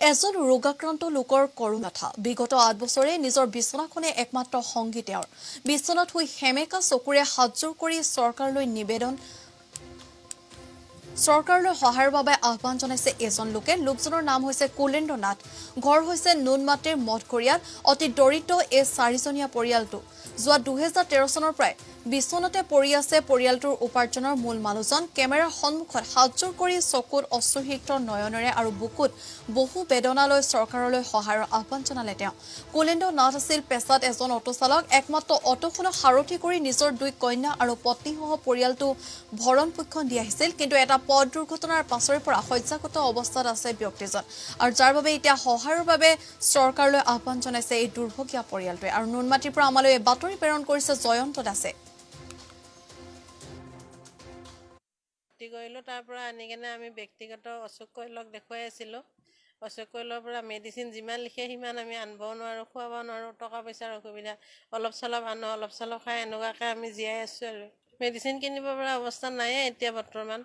এজন ৰোগাক্ৰান্ত লোকৰ কৰুণ কথা বিগত ৮ বছৰে নিজৰ বিছনাখনে একমাত্ৰ সংগী তেওঁৰ বিছনাত শুই হেমেকা চকুৰে হাতজোৰ কৰি চৰকাৰলৈ সহায়ৰ বাবে আহ্বান জনাইছে এজন লোকে লোকজনৰ নাম হৈছে কুলেন্দ্ৰ নাথ ঘৰ হৈছে নুনমাটিৰ মঠঘৰীয়াত অতি দৰিদ্ৰ এই 4জনীয়া পৰিয়ালটো যোৱা 2013 চনৰ পৰাই বিছনাতে পৰি আছে পৰিয়ালটোৰ উপাৰ্জনৰ মূল মানুহজন কেমেৰাৰ সন্মুখত হাতজোৰ কৰি চকুত অশ্ৰুসিক্ত নয়নেৰে আৰু বুকুত বহু বেদনালৈ চৰকাৰলৈ সহায়ৰ আহ্বান জনালে তেওঁ কুলেন্দ্ৰ নাথ আছিল পেছাত এজন অটো চালক একমাত্ৰ অটোখনক সাৰথি কৰি নিজৰ 2 কন্যা আৰু পত্নীসহ পৰিয়ালটো ভৰণ পোষণ দি আহিছিল কিন্তু এটা পথ দুৰ্ঘটনাৰ পাছৰে পৰা শয্যাগত অৱস্থাত আছে ব্যক্তিজন আৰু যাৰ বাবে এতিয়া সহায়ৰ বাবে চৰকাৰলৈ আহ্বান জনাইছে এই দুৰ্ভগীয়া পৰিয়ালটোৱে আৰু নুনমাটিৰ পৰা আমালৈ এই বাতৰি প্ৰেৰণ কৰিছে জয়ন্ত দাসে কৰিলো তাৰ পৰা আনি কেনে আমি ব্যক্তিগত অশোক কৈলক দেখুৱাই আছিলোঁ অশোক কৈলৰ পৰা মেডিচিন যিমান লিখে সিমান আমি আনিবও নোৱাৰোঁ খুৱাব নোৱাৰোঁ টকা পইচাৰ অসুবিধা অলপ চলপ আনো অলপ চলপ খাই এনেকুৱাকৈ আমি জীয়াই আছোঁ আৰু মেডিচিন কিনিব পৰা অৱস্থা নাইয়ে এতিয়া বৰ্তমান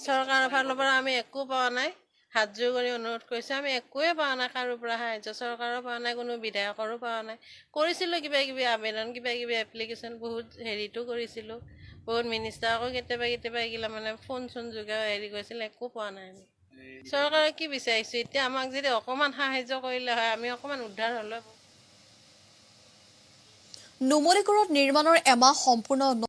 চৰকাৰৰ ফালৰ পৰা আমি একো পোৱা নাই হাতজোৰ কৰি অনুৰোধ কৰিছোঁ আমি একোৱে পোৱা নাই কাৰোৰ পৰা সাহায্য চৰকাৰৰ পোৱা নাই কোনো বিধায়কৰো পোৱা নাই কৰিছিলোঁ কিবা কিবি আবেদন কিবা কিবি এপ্লিকেশ্যন বহুত হেৰিটো কৰিছিলোঁ বহুত মিনিষ্টাৰকো কেতিয়াবা এইগিলা মানে ফোন চোন যোগে হেৰি কৰিছিল একো পোৱা নাই আমি চৰকাৰে কি বিচাৰিছোঁ এতিয়া আমাক যদি অকণমান সাহায্য কৰিলে হয় আমি অকণমান উদ্ধাৰ হ'লো নুমলীগড়ত নিৰ্মাণৰ এমাহ সম্পূৰ্ণ